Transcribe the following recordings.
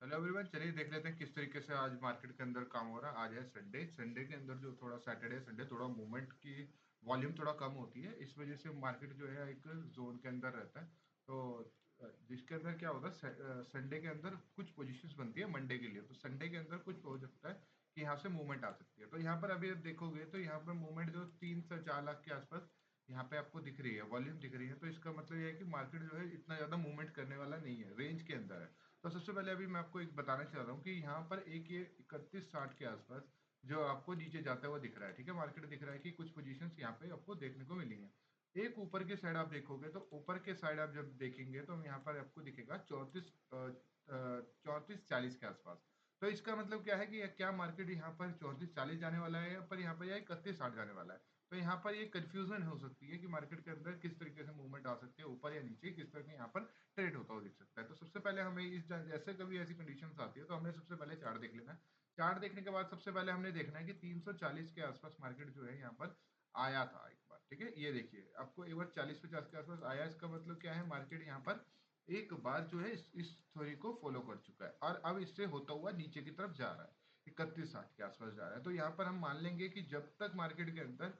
Hello everyone, चलिए देख लेते हैं किस तरीके से आज मार्केट के अंदर काम हो रहा है। आज है संडे। संडे के अंदर जो थोड़ा सैटरडे संडे थोड़ा मूवमेंट की वॉल्यूम थोड़ा कम होती है, इस वजह से मार्केट जो है एक जोन के अंदर रहता है। तो जिसके अंदर क्या होता है, संडे के अंदर कुछ पोजीशंस बनती है मंडे के लिए, तो संडे के अंदर कुछ हो सकता है कि यहाँ से मूवमेंट आ सकती है। तो यहाँ पर अभी आप देखोगे तो यहाँ पर मूवमेंट जो 3 से 4 लाख के आसपास यहाँ पे आपको दिख रही है, वॉल्यूम दिख रही है। तो इसका मतलब ये है कि मार्केट जो है इतना ज़्यादा मूवमेंट करने वाला नहीं है, रेंज के अंदर है। तो सबसे पहले अभी मैं आपको एक बताना चाह रहा हूँ कि यहाँ पर एक ये 3160 के आसपास जो आपको नीचे जाता हुआ दिख रहा है, ठीक है। मार्केट दिख रहा है कि कुछ पोजीशंस यहाँ पे आपको देखने को मिली हैं। एक ऊपर के साइड आप देखोगे तो ऊपर के साइड आप जब देखेंगे तो यहाँ पर आपको दिखेगा 3440 के आसपास। तो इसका मतलब क्या है कि क्या मार्केट यहाँ पर 3440 जाने वाला है या पर यहाँ पर या 3160 जाने वाला है। तो यहाँ पर ये कंफ्यूजन हो सकती है कि मार्केट के अंदर किस तरीके से मूवमेंट आ सकती है, ऊपर या नीचे, किस तरह के यहाँ पर ट्रेड होता हुआ दिख सकता है। तो सबसे पहले हमें इस जैसे कभी ऐसी कंडीशंस आती है तो हमें सबसे पहले चार्ट देख लेना है। चार्ट देखने के बाद सबसे पहले हमने देखना है कि 340 के आसपास मार्केट जो है यहाँ पर आया था एक बार, ठीक है। ये देखिए आपको एक बार 40-50 के आसपास आया। इसका मतलब क्या है, मार्केट यहाँ पर एक बार जो है इस थ्योरी को फॉलो कर चुका है और अब इससे होता हुआ नीचे की तरफ जा रहा है, 3160 के आसपास जा रहा है। तो यहाँ पर हम मान लेंगे कि जब तक मार्केट के अंदर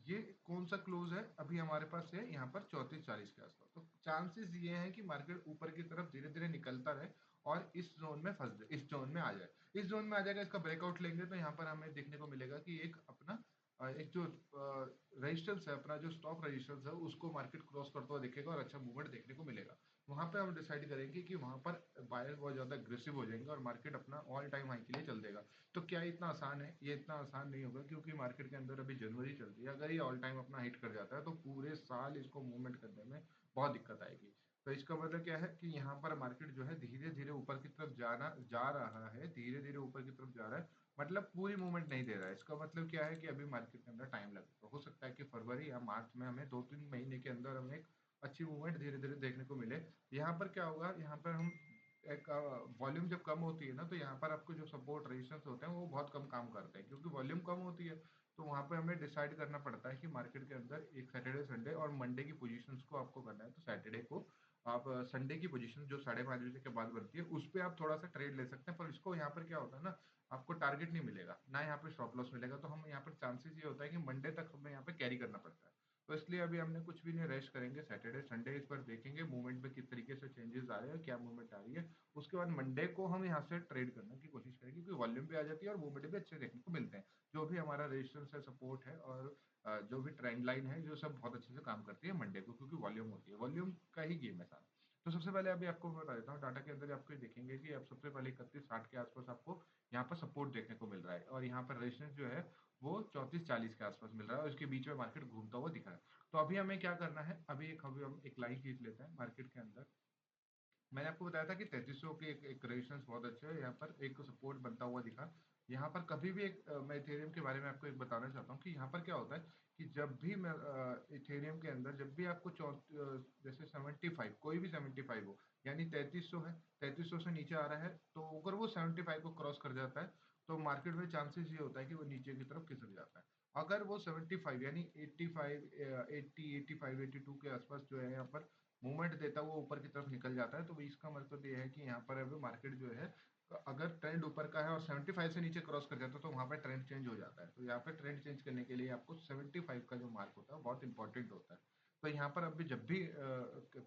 ये कौन सा क्लोज है अभी हमारे पास है यहाँ पर 3440 के आसपास, तो चांसेस ये हैं कि मार्केट ऊपर की तरफ धीरे धीरे निकलता रहे और इस जोन में फंस जाए, इस जोन में आ जाए। इस जोन में आ जाएगा, इसका ब्रेकआउट लेंगे तो यहाँ पर हमें देखने को मिलेगा कि एक अपना एक जो रेजिस्टेंस है, अपना जो स्टॉप रेजिस्टेंस है, उसको मार्केट क्रॉस करता हुआ दिखेगा और अच्छा मूवमेंट देखने को मिलेगा। वहां पे हम डिसाइड करेंगे कि वहां पर बायर बहुत ज्यादा अग्रेसिव हो जाएंगे और मार्केट अपना ऑल टाइम हाई के लिए चल देगा। तो क्या इतना आसान है? ये इतना आसान नहीं होगा, क्योंकि मार्केट के अंदर अभी जनवरी चल रही है। अगर ये ऑल टाइम अपना हिट कर जाता है तो पूरे साल इसको मूवमेंट करने में बहुत दिक्कत आएगी। तो इसका मतलब क्या है कि यहाँ पर मार्केट जो है धीरे धीरे ऊपर की तरफ जा रहा है, धीरे धीरे ऊपर की तरफ जा रहा है। मतलब पूरी मूवमेंट नहीं दे रहा है। इसका मतलब क्या है कि अभी मार्केट के अंदर टाइम लगेगा। हो सकता है कि फरवरी या मार्च में हमें 2-3 महीने के अंदर हमें एक अच्छी मूवमेंट धीरे धीरे देखने को मिले। यहाँ पर क्या होगा, यहाँ पर हम एक वॉल्यूम जब कम होती है ना, तो यहाँ पर आपको जो सपोर्ट रेजिस्टेंस होते हैं वो बहुत कम काम करते हैं, क्योंकि वॉल्यूम कम होती है। तो वहाँ पे हमें डिसाइड करना पड़ता है कि मार्केट के अंदर एक सैटरडे संडे और मंडे की पोजीशंस को आपको करना है। तो सैटरडे को आप संडे की पोजीशन जो 5:30 बजे के बाद बनती है उस पर आप थोड़ा सा ट्रेड ले सकते हैं। पर इसको यहाँ पर क्या होता है ना, आपको टारगेट नहीं मिलेगा ना, यहाँ पे स्टॉप लॉस मिलेगा। तो हम यहाँ पर चांसेस ये होता है कि मंडे तक हमें यहाँ पे कैरी करना पड़ता है। तो इसलिए अभी हमने कुछ भी नहीं, रेस्ट करेंगे सैटरडे संडे, इस पर देखेंगे मूवमेंट में किस तरीके से चेंजेस आ रहे हैं, क्या मूवमेंट आ रही है। उसके बाद मंडे को हम यहाँ से ट्रेड करने की कोशिश करेंगे, क्योंकि वॉल्यूम भी आ जाती है और मूवमेंट भी अच्छे देखने को मिलते हैं। जो भी हमारा रेजिस्टेंस है, सपोर्ट है और जो भी ट्रेंड लाइन है, जो सब बहुत अच्छे से काम करती है मंडे को, क्योंकि वॉल्यूम होती है, वॉल्यूम का ही गेम है सारा। तो सबसे पहले अभी आपको बता देता हूँ, डाटा के अंदर आपको देखेंगे कि आप सबसे पहले 3160 के आसपास आपको यहाँ पर सपोर्ट देखने को मिल रहा है और यहाँ पर रेजिस्टेंस जो है वो 3440 के आसपास मिल रहा है और उसके बीच में मार्केट घूमता हुआ दिख रहा है। तो अभी हमें क्या करना है, अभी हम एक लाइन खींच लेते हैं मार्केट के अंदर। मैंने आपको बताया था कि 3300 के एक रेजिस्टेंस बहुत अच्छा है, यहाँ पर एक सपोर्ट बनता हुआ दिखा। यहाँ पर कभी भी एक मैं इथेरियम के बारे में आपको एक बताना चाहता हूँ कि यहाँ पर क्या होता है कि जब भी मैं इथेरियम के अंदर जब भी आपको जैसे 75, कोई भी 75 हो, यानी 3300 है, 3300 से नीचे आ रहा है, तो अगर वो 75 को क्रॉस कर जाता है तो मार्केट में चांसेस ये होता है कि वो नीचे की तरफ खिसक जाता है। अगर वो 75 यानी 85, 80, 85, 82 के आसपास जो है यहाँ पर मूवमेंट देता हुआ ऊपर की तरफ निकल जाता है, तो इसका मतलब ये है कि यहाँ पर अभी मार्केट जो है, अगर ट्रेंड ऊपर का है और 75 से नीचे क्रॉस कर जाता है तो वहाँ पर ट्रेंड चेंज हो जाता है। तो यहाँ पे ट्रेंड चेंज करने के लिए आपको 75 का जो मार्क होता है बहुत इंपॉर्टेंट होता है। तो यहाँ पर अभी जब भी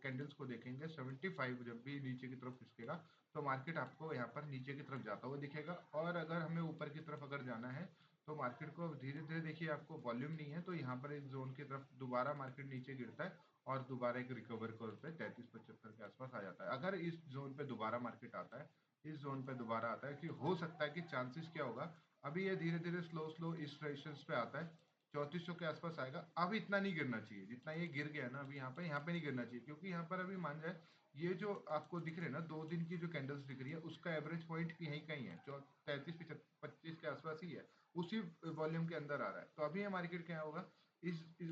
कैंडल्स को देखेंगे 75 जब भी नीचे की तरफ खिसकेगा तो मार्केट आपको यहाँ पर नीचे की तरफ जाता हुआ दिखेगा। और अगर हमें ऊपर की तरफ अगर जाना है तो मार्केट को धीरे धीरे, देखिए आपको वॉल्यूम नहीं है तो यहाँ पर एक जोन की तरफ दोबारा मार्केट नीचे गिरता है और दोबारा एक रिकवर कर्व पे 33-75 के आसपास आ जाता है। अगर इस जोन पे दोबारा मार्केट आता है, इस जोन पे दोबारा आता है, कि हो सकता है कि चांसेस क्या होगा, अभी ये धीरे धीरे स्लो स्लो इस रेजिस्टेंस पे आता है, 3400 के आसपास आएगा। अब इतना नहीं गिरना चाहिए जितना ये गिर गया ना, अभी यहाँ पे नहीं गिरना चाहिए, क्योंकि यहाँ पर अभी मान जाए ये जो आपको दिख रहे हैं ना 2 दिन की जो कैंडल्स दिख रही है, उसका एवरेज पॉइंट यहीं कहीं है, 33-25 के आसपास ही है, उसी वॉल्यूम के अंदर आ रहा है। तो अभी ये मार्केट क्या होगा,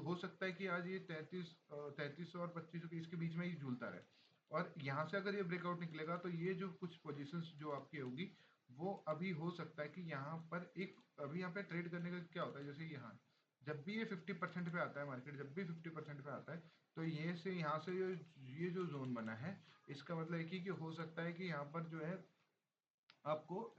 हो सकता है कि आज ये 3300 और 2500 के इसके बीच में ही झूलता रहे। और यहाँ से अगर ये ब्रेकआउट निकलेगा तो ये जो कुछ पोजीशंस जो आपकी होगी वो अभी हो सकता है कि यहाँ पर एक, अभी यहाँ पे ट्रेड करने का क्या होता है, जैसे यहाँ जब भी ये 50% पे आता है मार्केट, जब भी 50% पे आता है तो ये से यहाँ से ये जो जोन बना है, इसका मतलब एक ही कि हो सकता है कि यहाँ पर जो है आपको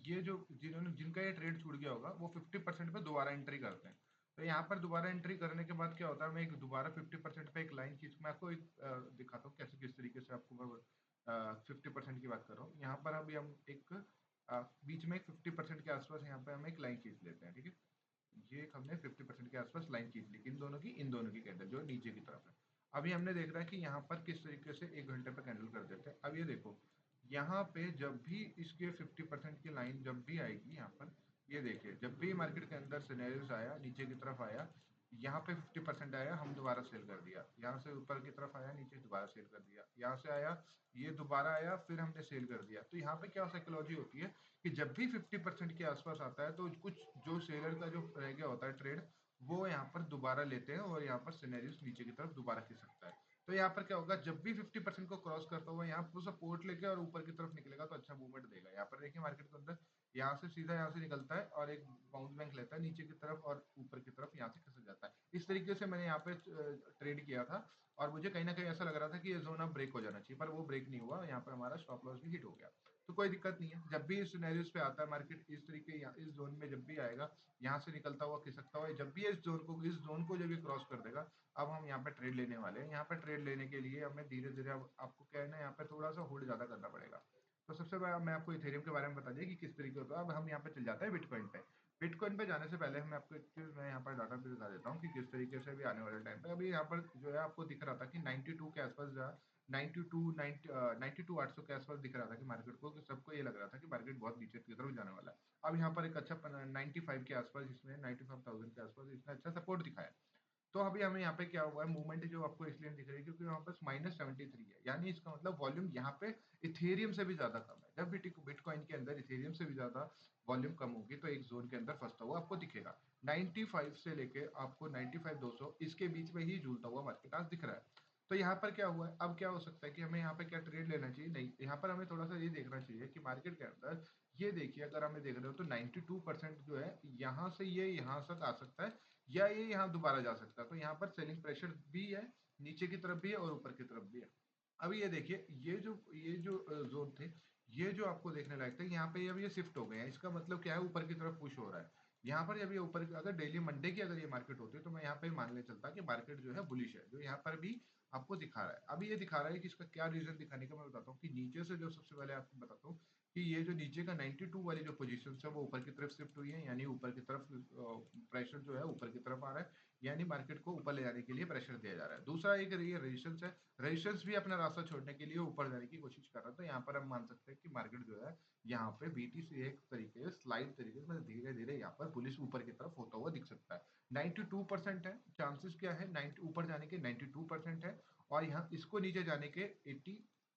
ये जो जिनका ये ट्रेड छूट गया होगा वो 50% पे दोबारा एंट्री करते हैं। तो यहाँ पर दोबारा एंट्री करने के बाद क्या होता है, मैं एक दोबारा 50% पे एक लाइन खींच, मैं आपको एक दिखाता हूँ कैसे किस तरीके से आपको मैं 50% की बात कर रहा हूँ। यहाँ पर अभी हम एक बीच में एक 50% के आसपास यहाँ पे हम एक लाइन खींच लेते हैं, ठीक है। ये एक हमने 50% के आसपास लाइन खींच ली, इन दोनों की कैंडल जो नीचे की तरफ है। अभी हमने देख रहा है कि यहाँ पर किस तरीके से 1 घंटे पे कैंडल कर देते हैं। अब ये देखो, यहाँ पे जब भी इसके 50% की लाइन जब भी आएगी यहाँ पर, ये देखिए जब भी मार्केट के अंदर सिनेरियोस आया, नीचे की तरफ आया, यहाँ पे 50% आया, हम दोबारा सेल कर दिया। यहाँ से ऊपर की तरफ आया, नीचे दोबारा सेल कर दिया। यहाँ से आया, ये दोबारा आया, फिर हमने सेल कर दिया। तो यहाँ पे क्या साइकोलॉजी होती है कि जब भी 50% के आसपास आता है तो कुछ जो सेलर का जो रह गया होता है ट्रेड, वो यहाँ पर दोबारा लेते हैं और यहाँ पर सिनेरियोस नीचे की तरफ दोबारा खिंच सकता है। तो यहाँ पर क्या होगा, जब भी 50% को क्रॉस करता हुआ यहाँ पर सपोर्ट लेके और ऊपर की तरफ निकलेगा तो अच्छा मूवमेंट देगा। यहाँ पर देखिए मार्केट के अंदर यहाँ से सीधा यहाँ से निकलता है और एक बाउंस बैंक लेता है नीचे की तरफ और ऊपर की तरफ यहाँ से खसक जाता है। इस तरीके से मैंने यहाँ पे ट्रेड किया था और मुझे कहीं ना कहीं ऐसा लग रहा था कि ये जोन अब ब्रेक हो जाना चाहिए, पर वो ब्रेक नहीं हुआ। यहाँ पर हमारा स्टॉप लॉस भी हिट हो गया। तो कोई दिक्कत नहीं है, जब भी इस सिनेरियोस पे आता है मार्केट इस तरीके इस जोन में जब भी आएगा, यहाँ से निकलता हुआ खिसकता हुआ, जब भी इस जोन को जब भी क्रॉस कर देगा, अब हम यहाँ पे ट्रेड लेने वाले हैं। यहाँ पे ट्रेड लेने के लिए हमें धीरे धीरे, अब आपको क्या है ना, यहाँ पे थोड़ा सा होल्ड ज्यादा करना पड़ेगा। तो सबसे पहले मैं आपको इथेरियम के बारे में बता दिया कि किस तरीके होता है। अब हम यहाँ पे चल जाते हैं बिटकॉइन पे। बिटकॉइन पे जाने से पहले मैं आपको एक चीज, मैं यहाँ पर डाटा भी बता देता हूँ कि किस तरीके से भी आने वाले टाइम पे, अभी यहाँ पर जो है आपको दिख रहा था कि 92 के आसपास जा 92 800 के आसपास दिख रहा था कि मार्केट को, कि सबको ये लग रहा था कि मार्केट बहुत नीचे की तरफ जाने वाला है। अब यहाँ पर एक अच्छा 95 के आसपास, इसमें 95,000 के आसपास इसने अच्छा सपोर्ट दिखाया। तो अभी हमें यहाँ पे क्या हुआ है, मूवमेंट जो आपको इसलिए दिख रही है क्योंकि यहाँ पर -73 है, यानी इसका मतलब वॉल्यूम यहाँ पे इथेरियम से भी ज्यादा कम है। जब बिटकॉइन के अंदर इथेरियम से भी ज्यादा वॉल्यूम कम होगी तो एक जोन के अंदर फंसता हुआ आपको दिखेगा। 95 से लेके आपको 95 200 इसके बीच में ही झूलता हुआ मार्केट आज दिख रहा है। तो यहाँ पर क्या हुआ है, अब क्या हो सकता है कि हमें यहाँ पे क्या ट्रेड लेना चाहिए, नहीं यहाँ पर हमें थोड़ा सा ये देखना चाहिए कि मार्केट के अंदर, ये देखिए अगर हमें देख रहे हो तो 92% जो है यहाँ से ये यहाँ तक आ सकता है, या ये यहाँ दोबारा जा सकता है। तो यहाँ पर सेलिंग प्रेशर भी है, नीचे की तरफ भी है और ऊपर की तरफ भी है। अभी ये देखिए, ये जो जोन थे, ये जो आपको देखने लायक थे, यहाँ पे अब ये शिफ्ट हो गए हैं। इसका मतलब क्या है, ऊपर की तरफ पुश हो रहा है। यहाँ पर जब ये ऊपर, अगर डेली मंडे की अगर ये मार्केट होती तो मैं यहाँ पे मान ले चलता कि मार्केट जो है बुलिश है, जो यहाँ पर भी आपको दिखा रहा है। अभी ये दिखा रहा है कि इसका क्या रीजन दिखाने का मैं बताता हूँ कि नीचे से जो, सबसे पहले आपको बताता हूँ कि ये जो नीचे का 92 वाली जो पोजीशन है वो ऊपर की तरफ शिफ्ट हुई है, यानी ऊपर की तरफ प्रेशर जो है ऊपर की तरफ आ रहा है, यानी मार्केट को ऊपर ले जाने के लिए प्रेशर दिया जा रहा है। दूसरा एक ये रेजिस्टेंस है, रेजिस्टेंस भी अपना रास्ता छोड़ने के लिए ऊपर जाने की कोशिश कर रहा है। तो यहाँ पर हम मान सकते हैं कि मार्केट जो है यहाँ पे बीटीसी एक तरीके से स्लाइड तरीके से धीरे धीरे यहाँ पर पुलिस ऊपर की तरफ होता हुआ दिख सकता है। 92% है चांसेस, क्या है 90 ऊपर जाने के 92% है, और यहाँ इसको नीचे जाने के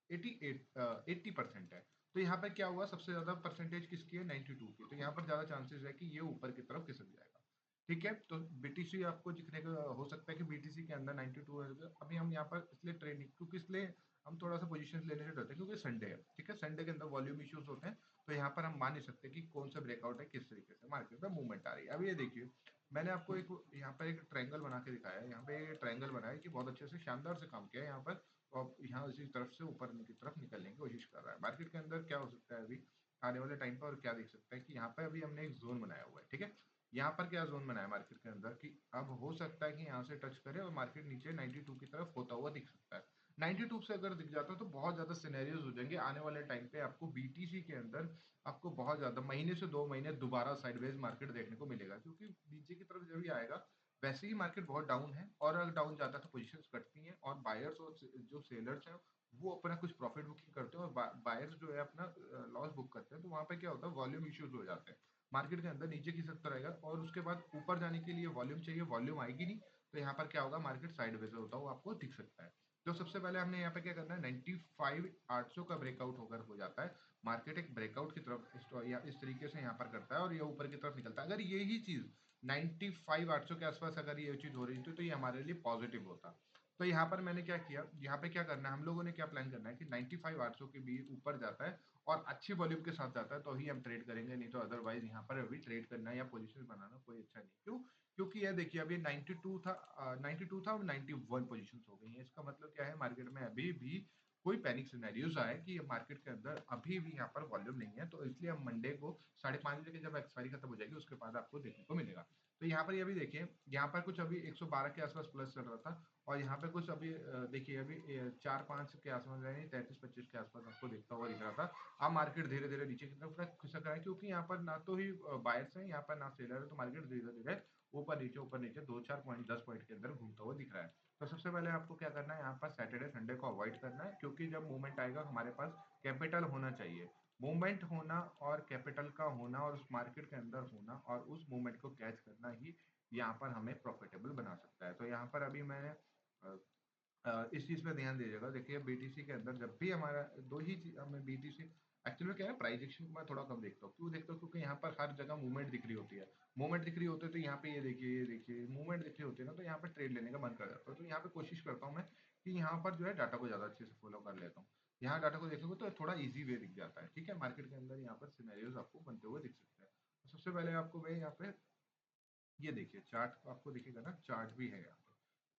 80% है। तो यहाँ पे क्या हुआ, सबसे ज्यादा परसेंटेज किसकी है, 92 की। तो यहाँ पर ज्यादा चांसेस है कि ये ऊपर की तरफ खिसक जाएगा। ठीक है, तो बीटीसी आपको दिखने का हो सकता है कि बीटीसी के अंदर 92 है। अभी हम यहाँ पर इसलिए ट्रेड नहीं, क्योंकि इसलिए हम थोड़ा सा पोजीशन लेने से डरते हैं क्योंकि संडे है। ठीक है, संडे के अंदर वॉल्यूम इश्यूज होते हैं, तो यहाँ पर हम मान नहीं सकते कि कौन सा ब्रेकआउट है, किस तरीके से मार्केट में मूवमेंट आ रही है। अभी ये देखिए, मैंने आपको एक यहाँ पर एक ट्रायंगल बना के दिखाया है। यहाँ पे ट्रायंगल बनाया है कि बहुत अच्छे से शानदार से काम किया है यहाँ पर, और यहाँ इसी तरफ से ऊपर की तरफ निकलने की कोशिश कर रहा है। मार्केट के अंदर क्या हो सकता है अभी आने वाले टाइम पर, और क्या देख सकता है कि यहाँ पे अभी हमने एक जोन बनाया हुआ है। ठीक है, यहाँ पर क्या जोन बनाया मार्केट के अंदर कि अब हो सकता है कि यहाँ से टच करे और मार्केट नीचे 92 की तरफ होता हुआ दिख सकता है। 92 से अगर दिख जाता है तो बहुत ज्यादा सिनेरियोज हो जाएंगे आने वाले टाइम पे। आपको बीटीसी के अंदर आपको बहुत ज्यादा महीने से 2 महीने दोबारा साइडवेज मार्केट देखने को मिलेगा, क्योंकि नीचे की तरफ जब भी आएगा, वैसे ही मार्केट बहुत डाउन है, और अगर डाउन जाता है तो पोजीशंस कटती हैं, और बायर्स और जो सेलर्स हैं वो अपना कुछ प्रॉफिट बुकिंग करते हैं, और बायर्स जो है अपना लॉस बुक करते हैं। तो वहां पे क्या होता है, वॉल्यूम इश्यूज हो जाते हैं। मार्केट के अंदर नीचे खिसकता रहेगा और उसके बाद ऊपर जाने के लिए वॉल्यूम चाहिए, वॉल्यूम आएगी नहीं, तो यहाँ पर क्या होगा, मार्केट साइडवेज होता हुआ आपको दिख सकता है। तो सबसे पहले हमने यहाँ पे क्या करना है, 95 800 का ब्रेकआउट होकर हो जाता है, मार्केट एक ब्रेकआउट की तरफ या इस तरीके से यहाँ पर करता है और ये ऊपर की तरफ निकलता है। अगर यही चीज 95 800 के आसपास अगर ये चीज हो रही थी तो ये हमारे लिए पॉजिटिव होता। तो यहाँ पर मैंने क्या किया, यहाँ पे क्या करना है, हम लोगों ने क्या प्लान करना है कि 95 800 के बीच ऊपर जाता है और अच्छी वॉल्यूम के साथ जाता है तो ही हम ट्रेड करेंगे, नहीं तो अदरवाइज यहाँ पर अभी ट्रेड करना या पोजीशन बनाना कोई अच्छा नहीं। क्यों, क्योंकि ये देखिए अभी 92 था, 92 था, अब 91 पोजीशंस हो गई हैं। इसका मतलब क्या है, मार्केट में अभी भी कोई पैनिक सिनेरियोज आए कि ये मार्केट के अंदर अभी भी यहाँ पर वॉल्यूम नहीं है, तो इसलिए हम मंडे को 5:30 बजे जब एक्सपायरी खत्म हो जाएगी उसके बाद आपको देखने को मिलेगा। तो यहाँ पर ये भी देखिए, यहाँ पर कुछ अभी 112 के आसपास प्लस चल रहा था, और यहाँ पे कुछ अभी देखिए अभी 4-5 के आसपास यानी 33-25 के आसपास आपको देखता हुआ दिख रहा था। अब मार्केट धीरे धीरे नीचे की तरफ खिसक रहा है, क्योंकि यहाँ पर ना तो ही बायर्स है, यहाँ पर ना सेलर है, तो मार्केट धीरे धीरे ऊपर नीचे 2-4 पॉइंट 10 पॉइंट के अंदर घूमता हुआ दिख रहा है। तो सबसे पहले आपको क्या करना है, यहाँ पर सैटरडे संडे को अवॉइड करना है, क्योंकि जब मूवमेंट आएगा हमारे पास कैपिटल होना चाहिए। मूवमेंट होना और कैपिटल का होना और उस मार्केट के अंदर होना और उस मूवमेंट को कैच करना ही यहाँ पर हमें प्रॉफिटेबल बना सकता है। तो यहाँ पर अभी मैंने इस चीज़ पे ध्यान दीजिएगा। देखिए बीटीसी के अंदर जब भी हमारा दो ही चीज हमें बीटीसी एक्चुअली में क्या है, प्राइस एक्शन को मैं थोड़ा कम देखता हूँ। क्यों देखता हूँ? क्योंकि यहाँ पर हर जगह मूवमेंट दिख रही होती है। मूवमेंट दिख रही होती है तो यहाँ पे ये देखिए मूवमेंट दिख रही होती है ना, तो यहाँ पे ट्रेड लेने का मन कर जाता है। तो यहाँ पे कोशिश करता हूँ मैं कि यहाँ पर जो है डाटा को ज़्यादा अच्छे से फॉलो कर लेता हूँ। यहाँ डाटा को देखोगे तो थोड़ा ईजी वे दिख जाता है। ठीक है, मार्केट के अंदर यहाँ पर सिनेरियोज आपको बनते हुए दिख सकते हैं। तो सबसे पहले आपको मैं यहाँ पे ये देखिए चार्ट आपको दिखेगा ना, चार्ट भी है यहाँ पे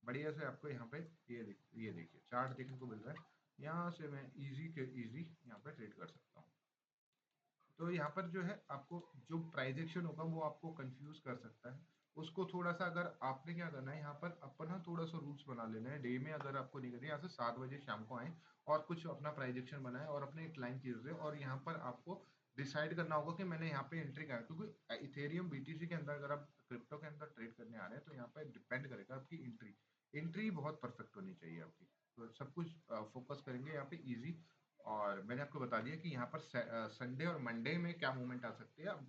बढ़िया से आपको यहाँ पे ये देखिए चार्ट देखने को मिल रहा है। यहाँ से मैं इजी के इजी यहाँ पे ट्रेड कर सकता हूँ। तो यहाँ पर जो है आपको जो प्राइस एक्शन होगा वो आपको कंफ्यूज कर सकता है। उसको थोड़ा सा अगर आपने क्या करना है, यहाँ पर अपना थोड़ा सा रूल्स बना लेना है। डे में अगर आपको नहीं करनी, यहाँ से 7 बजे शाम को आए और कुछ अपना प्राइस एक्शन बनाए और अपने एक लाइन खींच दे, और यहाँ पर आपको डिसाइड करना होगा कि मैंने यहाँ पे एंट्री करना है। क्योंकि इथेरियम बीटीसी के अंदर अगर आप क्रिप्टो के अंदर ट्रेड करने आ रहे हैं तो यहाँ पे डिपेंड करेगा आपकी एंट्री। एंट्री बहुत परफेक्ट होनी चाहिए आपकी। तो सब कुछ फोकस करेंगे यहाँ पे इजी। और मैंने आपको बता दिया कि यहाँ पर संडे और मंडे में क्या मूवमेंट आ सकती है। अब